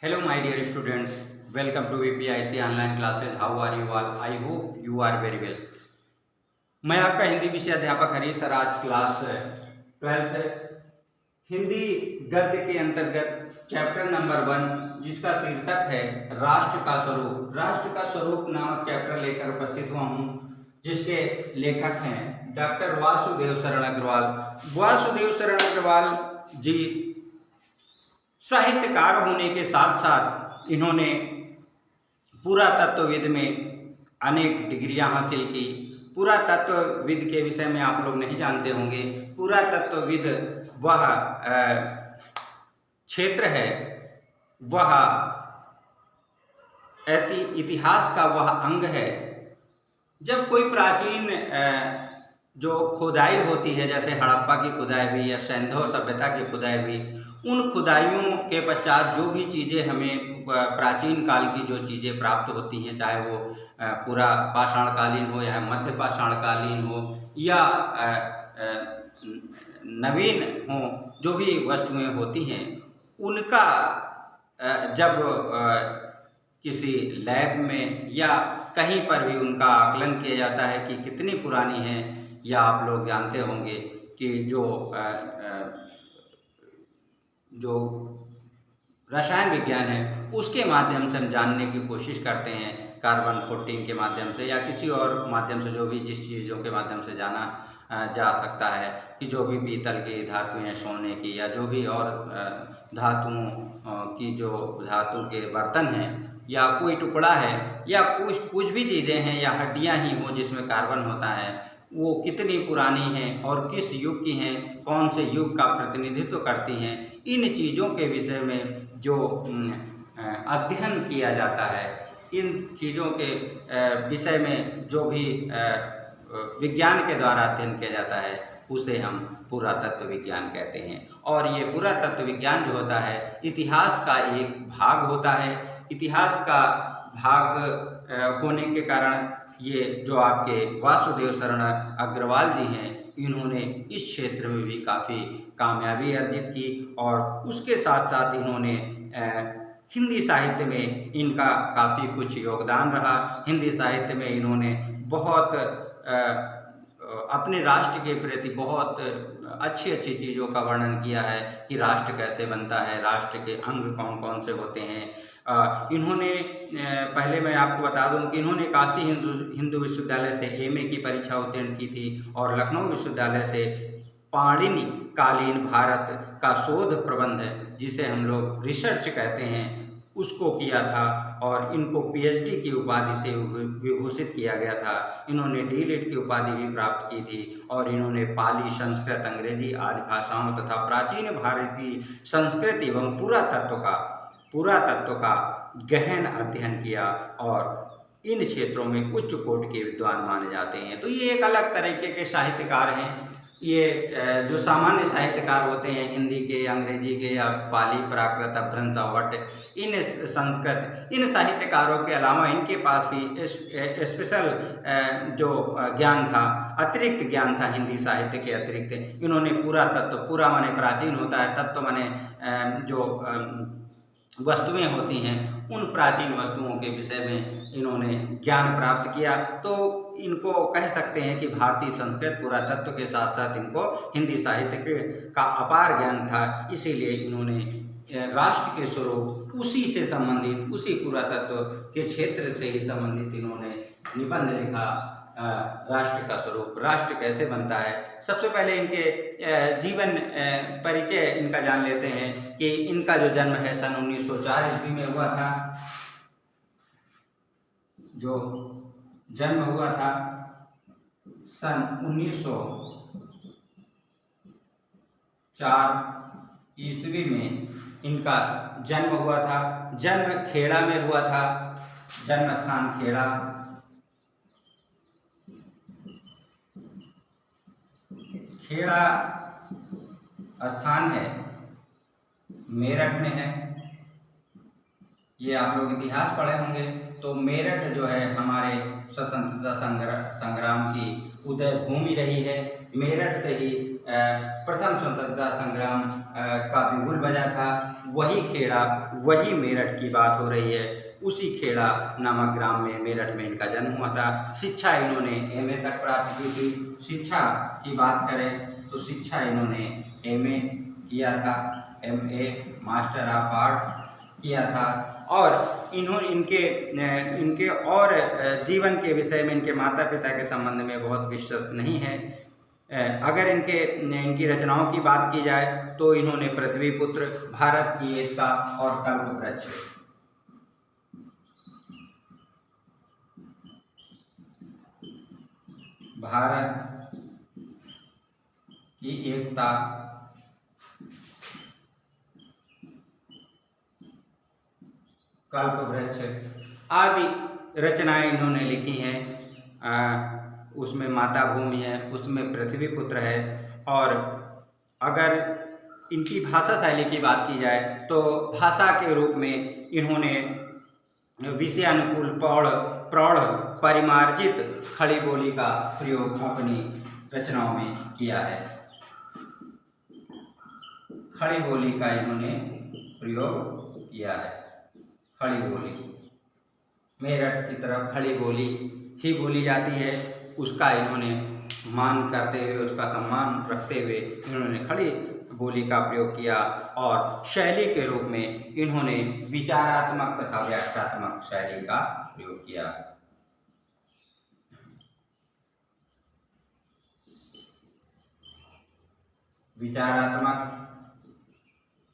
Hello, my dear students. Welcome to VPIC online classes. How are you all? I hope you are very well. मैं आपका हिंदी विषय अध्यापक Harish sir. आज class 12th Hindi गद्य के अंतर्गत चैप्टर नंबर 1 जिसका शीर्षक है राष्ट्र का स्वरूप। राष्ट्र का स्वरूप नामक चैप्टर लेकर उपस्थित हुआ हूँ, जिसके लेखक हैं डॉक्टर वासुदेव शरण अग्रवाल। वासुदेव शरण अग्रवाल जी साहित्यकार होने के साथ साथ इन्होंने पुरातत्वविद में अनेक डिग्रियां हासिल की। पुरातत्वविद के विषय में आप लोग नहीं जानते होंगे। पुरातत्वविद वह क्षेत्र है, वह इतिहास का वह अंग है। जब कोई प्राचीन जो खुदाई होती है, जैसे हड़प्पा की खुदाई हुई या सैंधव सभ्यता की खुदाई हुई, उन खुदाइयों के पश्चात जो भी चीज़ें हमें प्राचीन काल की जो चीज़ें प्राप्त होती हैं, चाहे वो पूरा पाषाणकालीन हो या मध्य पाषाणकालीन हो या नवीन हो, जो भी वस्तुएं होती हैं, उनका जब किसी लैब में या कहीं पर भी उनका आकलन किया जाता है कि कितनी पुरानी है, या आप लोग जानते होंगे कि जो रसायन विज्ञान है उसके माध्यम से हम जानने की कोशिश करते हैं, कार्बन 14 के माध्यम से या किसी और माध्यम से, जो भी जिस चीज़ों के माध्यम से जाना जा सकता है कि जो भी पीतल की धातुएं, सोने की या जो भी और धातुओं की जो धातु के बर्तन हैं या कोई टुकड़ा है या कुछ भी चीज़ें हैं या हड्डियां ही हो जिसमें कार्बन होता है, वो कितनी पुरानी हैं और किस युग की हैं, कौन से युग का प्रतिनिधित्व करती हैं, इन चीज़ों के विषय में जो अध्ययन किया जाता है, इन चीज़ों के विषय में जो भी विज्ञान के द्वारा अध्ययन किया जाता है उसे हम पुरातत्व विज्ञान कहते हैं। और ये पुरातत्व विज्ञान जो होता है इतिहास का एक भाग होता है। इतिहास का भाग होने के कारण ये जो आपके वासुदेव शरण अग्रवाल जी हैं, इन्होंने इस क्षेत्र में भी काफ़ी कामयाबी अर्जित की और उसके साथ साथ इन्होंने हिंदी साहित्य में इनका काफ़ी कुछ योगदान रहा। हिंदी साहित्य में इन्होंने बहुत अपने राष्ट्र के प्रति बहुत अच्छी अच्छी चीज़ों का वर्णन किया है कि राष्ट्र कैसे बनता है, राष्ट्र के अंग कौन कौन से होते हैं। इन्होंने पहले मैं आपको बता दूं कि इन्होंने काशी हिंदू विश्वविद्यालय से एमए की परीक्षा उत्तीर्ण की थी और लखनऊ विश्वविद्यालय से पाणिनि कालीन भारत का शोध प्रबंध, जिसे हम लोग रिसर्च कहते हैं, उसको किया था और इनको पीएचडी की उपाधि से विभूषित किया गया था। इन्होंने डीलिट की उपाधि भी प्राप्त की थी और इन्होंने पाली, संस्कृत, अंग्रेजी आदि भाषाओं तथा प्राचीन भारतीय संस्कृति एवं पुरातत्व का गहन अध्ययन किया और इन क्षेत्रों में उच्च कोटि के विद्वान माने जाते हैं। तो ये एक अलग तरीके के साहित्यकार हैं। ये जो सामान्य साहित्यकार होते हैं हिंदी के, अंग्रेजी के या पाली, प्राकृत, अपभ्रंश, वट, इन संस्कृत, इन साहित्यकारों के अलावा इनके पास भी स्पेशल जो ज्ञान था, अतिरिक्त ज्ञान था हिंदी साहित्य के अतिरिक्त। इन्होंने पुरातत्व, पूरा माने प्राचीन होता है, तत्व माने जो वस्तुएं होती हैं, उन प्राचीन वस्तुओं के विषय में इन्होंने ज्ञान प्राप्त किया। तो इनको कह सकते हैं कि भारतीय संस्कृत पुरातत्व के साथ साथ इनको हिंदी साहित्य का अपार ज्ञान था। इसीलिए इन्होंने राष्ट्र के स्वरूप उसी से संबंधित, उसी पुरातत्व के क्षेत्र से ही संबंधित इन्होंने निबंध लिखा, राष्ट्र का स्वरूप, राष्ट्र कैसे बनता है। सबसे पहले इनके जीवन परिचय इनका जान लेते हैं कि इनका जो जन्म है सन 1904 ईस्वी में हुआ था। जो जन्म हुआ था सन 1904 ईस्वी में इनका जन्म हुआ था। जन्म खेड़ा में हुआ था, जन्म स्थान खेड़ा। खेड़ा स्थान है, मेरठ में है। ये आप लोग इतिहास पढ़े होंगे तो मेरठ जो है हमारे स्वतंत्रता संग्राम की उदय भूमि रही है। मेरठ से ही प्रथम स्वतंत्रता संग्राम का बिगुल बजा था, वही खेड़ा, वही मेरठ की बात हो रही है। उसी खेड़ा नामक ग्राम में, मेरठ में इनका जन्म हुआ था। शिक्षा इन्होंने एमए तक प्राप्त की थी। शिक्षा की बात करें तो शिक्षा इन्होंने एमए किया था, एमए मास्टर ऑफ आर्ट किया था। और इनके और जीवन के विषय में, इनके माता पिता के संबंध में बहुत विस्तृत नहीं है। अगर इनकी रचनाओं की बात की जाए तो इन्होंने पृथ्वीपुत्र, भारत की एकता और कल्पवृक्ष, भारत की एकता, कल्पवृक्ष आदि रचनाएं इन्होंने लिखी हैं। उसमें माता भूमि है, उसमें पृथ्वीपुत्र है। और अगर इनकी भाषा शैली की बात की जाए तो भाषा के रूप में इन्होंने विषयानुकूल प्रौढ़ परिमार्जित खड़ी बोली का प्रयोग अपनी रचनाओं में किया है। खड़ी बोली का इन्होंने प्रयोग किया है। खड़ी बोली, मेरठ की तरफ खड़ी बोली ही बोली जाती है, उसका इन्होंने मान करते हुए, उसका सम्मान रखते हुए इन्होंने खड़ी बोली का प्रयोग किया। और शैली के रूप में इन्होंने विचारात्मक तथा व्याख्यात्मक शैली का प्रयोग किया। विचारात्मक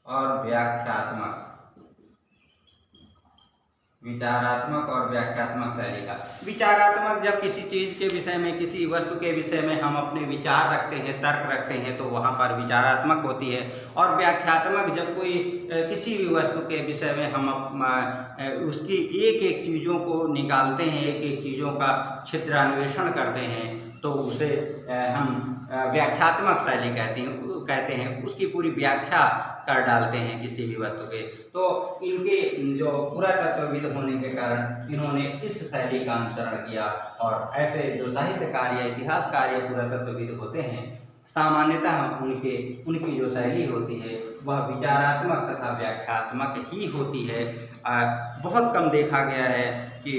और व्याख्यात्मक, विचारात्मक और व्याख्यात्मक शैली का। विचारात्मक, जब किसी चीज़ के विषय में, किसी वस्तु के विषय में हम अपने विचार रखते हैं, तर्क रखते हैं, तो वहाँ पर विचारात्मक होती है। और व्याख्यात्मक, जब कोई किसी भी वस्तु के विषय में हम उसकी एक एक चीज़ों को निकालते हैं, एक एक चीज़ों का छिद्रान्वेषण करते हैं, तो उसे हम व्याख्यात्मक शैली कहते हैं। उसकी पूरी व्याख्या कर डालते हैं किसी भी वस्तु के। तो इनके जो पुरातत्वविद होने के कारण इन्होंने इस शैली का अनुसरण किया। और ऐसे जो साहित्यकार या इतिहासकार या पुरातत्वविद होते हैं, सामान्यतः उनकी जो शैली होती है वह विचारात्मक तथा व्याख्यात्मक ही होती है। बहुत कम देखा गया है कि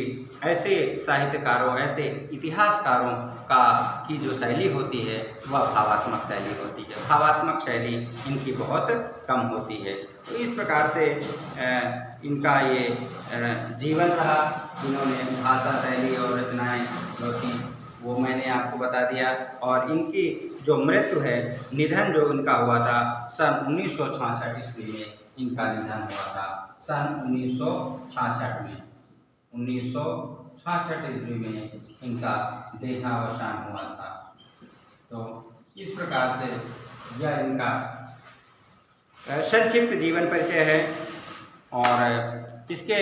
ऐसे साहित्यकारों, ऐसे इतिहासकारों की जो शैली होती है वह भावात्मक शैली होती है। भावात्मक शैली इनकी बहुत कम होती है। तो इस प्रकार से इनका ये जीवन रहा। इन्होंने भाषा शैली और रचनाएं जो थी वो मैंने आपको बता दिया। और इनकी जो मृत्यु है, निधन जो इनका हुआ था सन 1966 ईस्वी में इनका निधन हुआ था। सन 1966 में, 1966 ईस्वी में इनका देहावसान हुआ था। तो इस प्रकार से यह इनका संक्षिप्त जीवन परिचय है। और इसके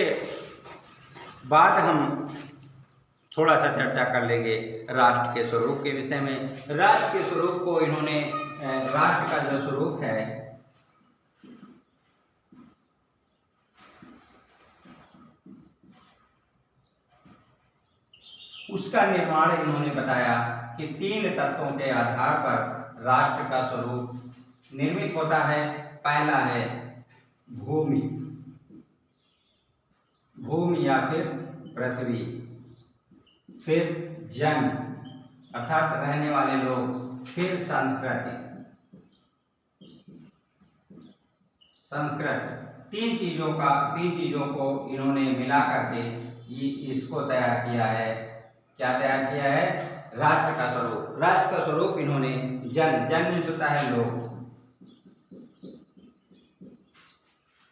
बाद हम थोड़ा सा चर्चा कर लेंगे राष्ट्र के स्वरूप के विषय में। राष्ट्र के स्वरूप को इन्होंने, राष्ट्र का जो स्वरूप है उसका निर्माण इन्होंने बताया कि 3 तत्वों के आधार पर राष्ट्र का स्वरूप निर्मित होता है। पहला है भूमि, भूमि या फिर पृथ्वी, फिर जन अर्थात रहने वाले लोग, फिर संस्कृति। तीन चीजों को इन्होंने मिला करके इसको तैयार किया है। क्या तैयार किया है? राष्ट्र का स्वरूप। राष्ट्र का स्वरूप इन्होंने जन मीन्स होता है लोग,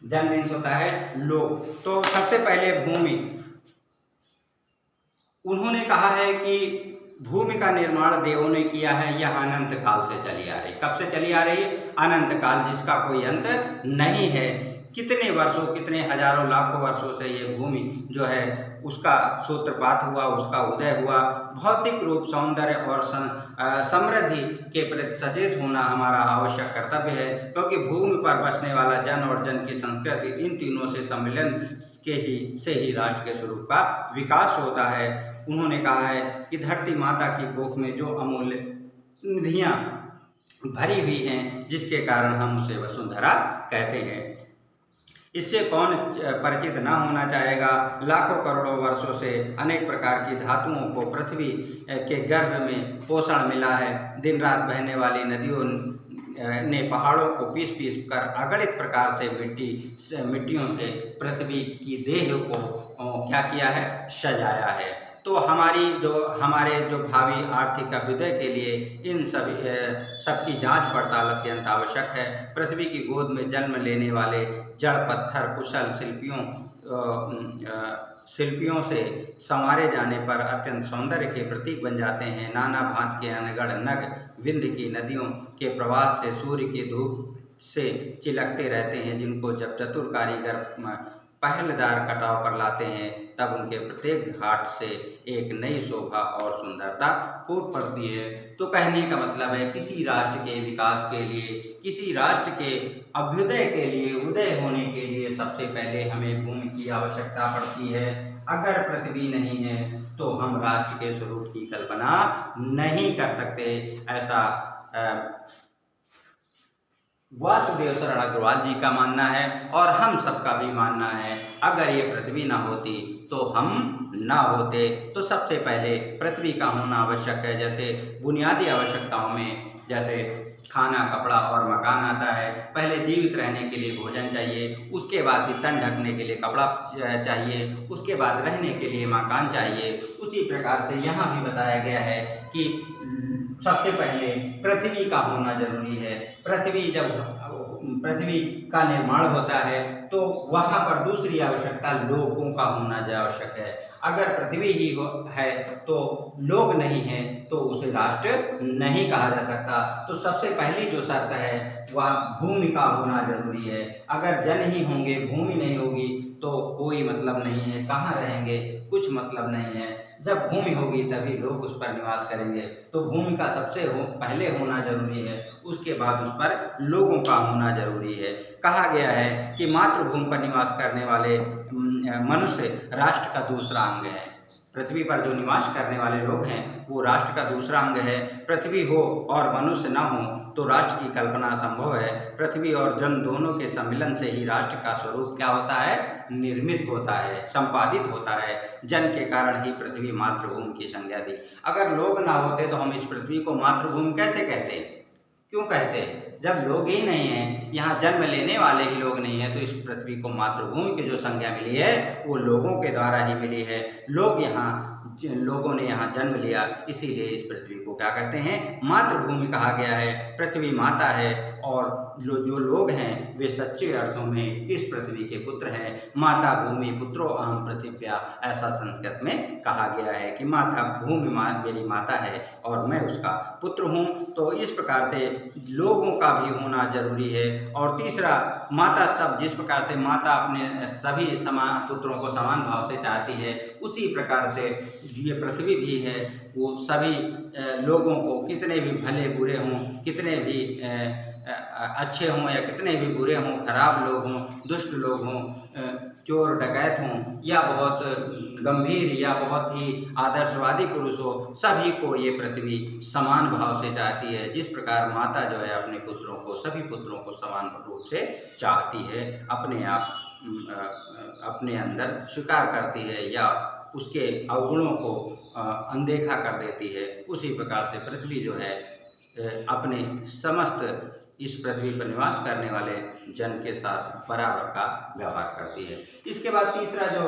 जन मीन्स होता है लोग। तो सबसे पहले भूमि, उन्होंने कहा है कि भूमि का निर्माण देवों ने किया है। यह अनंत काल से चली आ रही। कब से चली आ रही? अनंत काल, जिसका कोई अंत नहीं है। कितने वर्षों, कितने हजारों लाखों वर्षों से ये भूमि जो है उसका सूत्रपात हुआ, उसका उदय हुआ। भौतिक रूप, सौंदर्य और समृद्धि के प्रति सचेत होना हमारा आवश्यक कर्तव्य है, क्योंकि भूमि पर बसने वाला जन और जन की संस्कृति, इन तीनों से सम्मिलन से ही राष्ट्र के स्वरूप का विकास होता है। उन्होंने कहा है कि धरती माता की कोख में जो अमूल्य निधियाँ भरी हुई हैं, जिसके कारण हम उसे वसुंधरा कहते हैं। इससे कौन परिचित ना होना चाहेगा। लाखों करोड़ों वर्षों से अनेक प्रकार की धातुओं को पृथ्वी के गर्भ में पोषण मिला है। दिन रात बहने वाली नदियों ने पहाड़ों को पीस पीस कर अगणित प्रकार से मिट्टियों से पृथ्वी की देह को क्या किया है, सजाया है। तो हमारे जो भावी आर्थिक अभ्युदय के लिए इन सबकी जांच पड़ताल अत्यंत आवश्यक है। पृथ्वी की गोद में जन्म लेने वाले जड़ पत्थर कुशल शिल्पियों से संवारे जाने पर अत्यंत सौंदर्य के प्रतीक बन जाते हैं। नाना भांत के अनगढ़ नग विंध्य की नदियों के प्रवाह से सूर्य की धूप से चिलकते रहते हैं, जिनको जब चतुर कारीगर पहलदार कटाव पर लाते हैं तब उनके प्रत्येक घाट से एक नई शोभा और सुंदरता फूट पड़ती है। तो कहने का मतलब है, किसी राष्ट्र के विकास के लिए, किसी राष्ट्र के अभ्युदय के लिए, उदय होने के लिए सबसे पहले हमें भूमि की आवश्यकता पड़ती है। अगर पृथ्वी नहीं है तो हम राष्ट्र के स्वरूप की कल्पना नहीं कर सकते। ऐसा वासुदेव शरण अग्रवाल जी का मानना है और हम सबका भी मानना है। अगर ये पृथ्वी ना होती तो हम ना होते। तो सबसे पहले पृथ्वी का होना आवश्यक है। जैसे बुनियादी आवश्यकताओं में जैसे खाना, कपड़ा और मकान आता है। पहले जीवित रहने के लिए भोजन चाहिए, उसके बाद तन ढकने के लिए कपड़ा चाहिए, उसके बाद रहने के लिए मकान चाहिए। उसी प्रकार से यहाँ भी बताया गया है कि सबसे पहले पृथ्वी का होना जरूरी है। पृथ्वी का निर्माण होता है तो वहाँ पर दूसरी आवश्यकता लोगों का होना आवश्यक है। अगर पृथ्वी ही है तो लोग नहीं हैं तो उसे राष्ट्र नहीं कहा जा सकता। तो सबसे पहली जो शर्त है वह भूमि का होना जरूरी है। अगर जन ही होंगे, भूमि नहीं होगी तो कोई मतलब नहीं है, कहाँ रहेंगे, कुछ मतलब नहीं है। जब भूमि होगी तभी लोग उस पर निवास करेंगे। तो भूमि का सबसे पहले होना जरूरी है, उसके बाद उस पर लोगों का होना जरूरी है। कहा गया है कि मातृभूमि पर निवास करने वाले मनुष्य राष्ट्र का दूसरा अंग है। पृथ्वी पर जो निवास करने वाले लोग हैं वो राष्ट्र का दूसरा अंग है। पृथ्वी हो और मनुष्य न हो तो राष्ट्र की कल्पना असंभव है। पृथ्वी और जन दोनों के सम्मिलन से ही राष्ट्र का स्वरूप क्या होता है, निर्मित होता है, संपादित होता है। जन के कारण ही पृथ्वी मातृभूमि की संज्ञा दी। अगर लोग ना होते तो हम इस पृथ्वी को मातृभूमि कैसे कहते, क्यों कहते? जब लोग ही नहीं हैं, यहाँ जन्म लेने वाले ही लोग नहीं हैं, तो इस पृथ्वी को मातृभूमि की जो संज्ञा मिली है वो लोगों के द्वारा ही मिली है। लोगों ने यहाँ जन्म लिया, इसीलिए इस पृथ्वी को क्या कहते हैं, मातृभूमि कहा गया है। पृथ्वी माता है और जो लोग हैं वे सच्चे अर्थों में इस पृथ्वी के पुत्र हैं। माता भूमि पुत्रो अहम पृथिव्या, ऐसा संस्कृत में कहा गया है कि माता भूमि मेरी माता है और मैं उसका पुत्र हूँ। तो इस प्रकार से लोगों का भी होना जरूरी है। और तीसरा, माता सब, जिस प्रकार से माता अपने सभी समान पुत्रों को समान भाव से चाहती है, उसी प्रकार से ये पृथ्वी भी है, वो सभी लोगों को, कितने भी भले बुरे हों, कितने भी अच्छे हों या कितने भी बुरे हों, खराब लोग हों, दुष्ट लोग हों, चोर डकैत हों या बहुत गंभीर या बहुत ही आदर्शवादी पुरुष हो, सभी को ये पृथ्वी समान भाव से चाहती है। जिस प्रकार माता जो है अपने पुत्रों को, सभी पुत्रों को समान रूप से चाहती है, अपने आप अपने अंदर स्वीकार करती है या उसके अवगुणों को अनदेखा कर देती है, उसी प्रकार से पृथ्वी जो है अपने समस्त इस पृथ्वी पर निवास करने वाले जन के साथ बराबर का व्यवहार करती है। इसके बाद तीसरा जो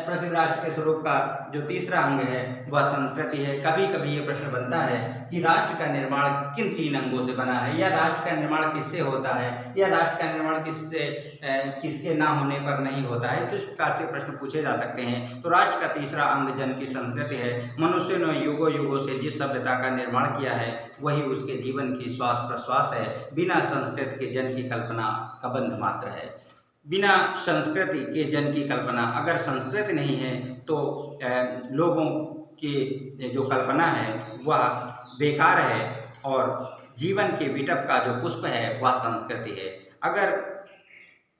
पृथ्वी राष्ट्र के स्वरूप का जो तीसरा अंग है वह संस्कृति है। कभी कभी ये प्रश्न बनता है कि राष्ट्र का निर्माण किन तीन अंगों से बना है, या राष्ट्र का निर्माण किससे होता है, या राष्ट्र का निर्माण किसके ना होने पर नहीं होता है। तो इस प्रकार से प्रश्न पूछे जा सकते हैं। तो राष्ट्र का तीसरा अंग जन की संस्कृति है। मनुष्य ने युगों युगों से जिस सभ्यता का निर्माण किया है वही उसके जीवन की श्वास प्रश्वास है। बिना संस्कृति के जन की कल्पना का बंध मात्र है। बिना संस्कृति के जन की कल्पना, अगर संस्कृति नहीं है तो लोगों की जो कल्पना है वह बेकार है, और जीवन के विटप का जो पुष्प है वह संस्कृति है। अगर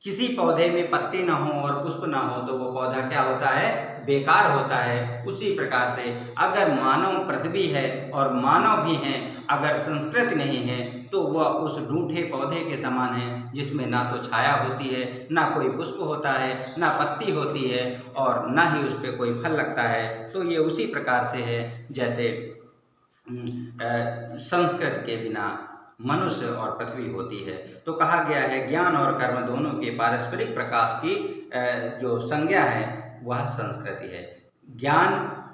किसी पौधे में पत्ते ना हो और पुष्प ना हो तो वो पौधा क्या होता है, बेकार होता है। उसी प्रकार से अगर मानव पृथ्वी है और मानव भी हैं, अगर संस्कृति नहीं है तो वह उस ढूंढे पौधे के समान है, जिसमें ना तो छाया होती है, ना कोई पुष्प होता है, ना पत्ती होती है और ना ही उस पर कोई फल लगता है। तो ये उसी प्रकार से है जैसे संस्कृत के बिना मनुष्य और पृथ्वी होती है। तो कहा गया है ज्ञान और कर्म दोनों के पारस्परिक प्रकाश की जो संज्ञा है वह संस्कृति है। ज्ञान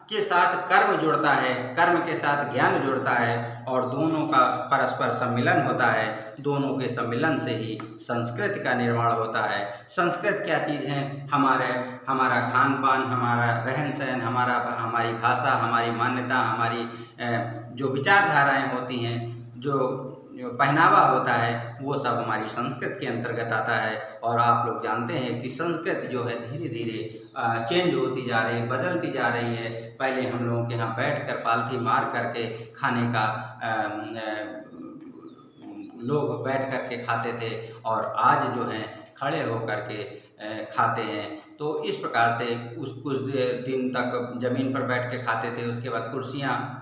के साथ कर्म जुड़ता है, कर्म के साथ ज्ञान जुड़ता है और दोनों का परस्पर सम्मिलन होता है। दोनों के सम्मिलन से ही संस्कृति का निर्माण होता है। संस्कृत क्या चीज़ है? हमारा खान पान, हमारा रहन सहन, हमारी भाषा, हमारी मान्यता, हमारी जो विचारधाराएँ होती हैं, जो पहनावा होता है, वो सब हमारी संस्कृत के अंतर्गत आता है। और आप लोग जानते हैं कि संस्कृत जो है धीरे धीरे चेंज होती जा रही है, बदलती जा रही है। पहले हम लोगों के यहाँ बैठकर पालथी मार करके खाने का लोग बैठ करके खाते थे और आज जो है खड़े होकर के खाते हैं। तो इस प्रकार से कुछ दिन तक ज़मीन पर बैठ के खाते थे, उसके बाद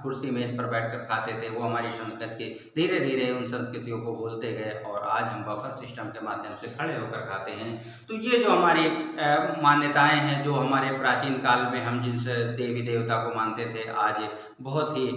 कुर्सी मेज पर बैठकर खाते थे। वो हमारी संस्कृति, धीरे धीरे उन संस्कृतियों को भूलते गए और आज हम बफर सिस्टम के माध्यम से खड़े होकर खाते हैं। तो ये जो हमारी मान्यताएं हैं, जो हमारे प्राचीन काल में हम जिस देवी देवता को मानते थे, आज बहुत ही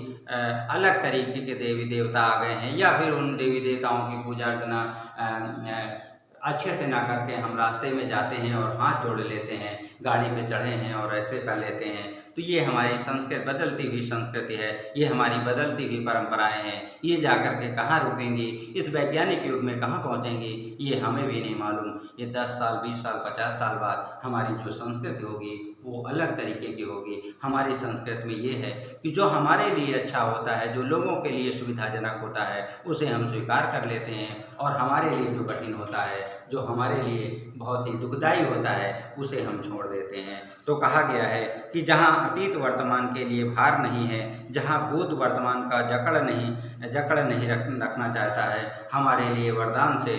अलग तरीके के देवी देवता आ गए हैं, या फिर उन देवी देवताओं की पूजा अर्चना अच्छे से ना करके हम रास्ते में जाते हैं और हाथ जोड़ लेते हैं, गाड़ी पे चढ़े हैं और ऐसे कर लेते हैं। तो ये हमारी संस्कृति, बदलती हुई संस्कृति है, ये हमारी बदलती हुई परंपराएं हैं। ये जाकर के कहाँ रुकेंगी, इस वैज्ञानिक युग में कहाँ पहुँचेंगी, ये हमें भी नहीं मालूम। ये 10 साल, 20 साल, 50 साल बाद हमारी जो संस्कृति होगी वो अलग तरीके की होगी। हमारी संस्कृति में ये है कि जो हमारे लिए अच्छा होता है, जो लोगों के लिए सुविधाजनक होता है, उसे हम स्वीकार कर लेते हैं और हमारे लिए जो कठिन होता है, जो हमारे लिए बहुत ही दुखदायी होता है, उसे हम छोड़ देते हैं। तो कहा गया है कि जहाँ अतीत वर्तमान के लिए भार नहीं है, जहाँ भूत वर्तमान का जकड़ नहीं रखना चाहता है, हमारे लिए वरदान से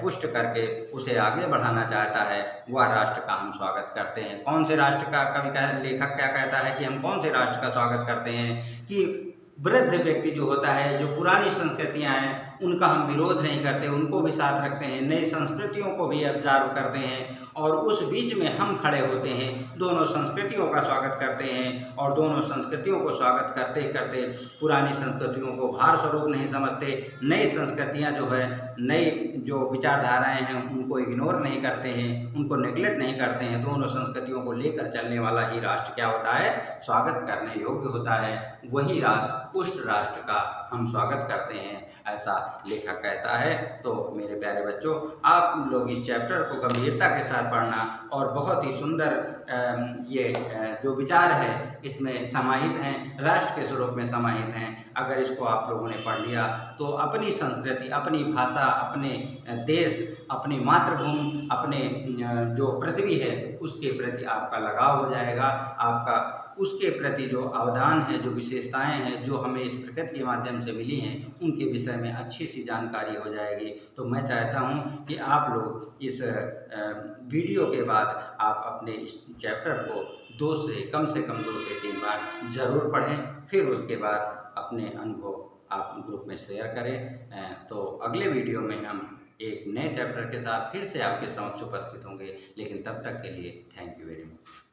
पुष्ट करके उसे आगे बढ़ाना चाहता है, वह राष्ट्र का हम स्वागत करते हैं। कौन से राष्ट्र का? लेखक क्या कहता है कि हम कौन से राष्ट्र का स्वागत करते हैं? कि वृद्ध व्यक्ति जो होता है, जो पुरानी संस्कृतियां हैं, उनका हम विरोध नहीं करते, उनको भी साथ रखते हैं, नई संस्कृतियों को भी ऑब्जर्व करते हैं और उस बीच में हम खड़े होते हैं, दोनों संस्कृतियों का स्वागत करते हैं और दोनों संस्कृतियों को स्वागत करते करते पुरानी संस्कृतियों को भार स्वरूप नहीं समझते। नई संस्कृतियां जो है, नई जो विचारधाराएं हैं, उनको इग्नोर नहीं करते हैं, उनको नेग्लेक्ट नहीं करते हैं। दोनों संस्कृतियों को लेकर चलने वाला ही राष्ट्र क्या होता है? स्वागत करने योग्य होता है। वही राष्ट्र, पुष्ट राष्ट्र का हम स्वागत करते हैं, ऐसा लेखक कहता है। तो मेरे प्यारे बच्चों, आप लोग इस चैप्टर को गंभीरता के साथ पढ़ना और बहुत ही सुंदर ये जो विचार है इसमें समाहित हैं, राष्ट्र के स्वरूप में समाहित हैं। अगर इसको आप लोगों ने पढ़ लिया तो अपनी संस्कृति, अपनी भाषा, अपने देश, अपनी मातृभूमि, अपने जो पृथ्वी है उसके प्रति आपका लगाव हो जाएगा। आपका उसके प्रति जो अवदान है, जो विशेषताएं हैं, जो हमें इस प्रकृति के माध्यम से मिली हैं, उनके विषय में अच्छी सी जानकारी हो जाएगी। तो मैं चाहता हूं कि आप लोग इस वीडियो के बाद आप अपने इस चैप्टर को कम से कम 2 से 3 बार ज़रूर पढ़ें, फिर उसके बाद अपने अनुभव आप ग्रुप में शेयर करें। तो अगले वीडियो में हम एक नए चैप्टर के साथ फिर से आपके समक्ष उपस्थित होंगे, लेकिन तब तक के लिए थैंक यू वेरी मच।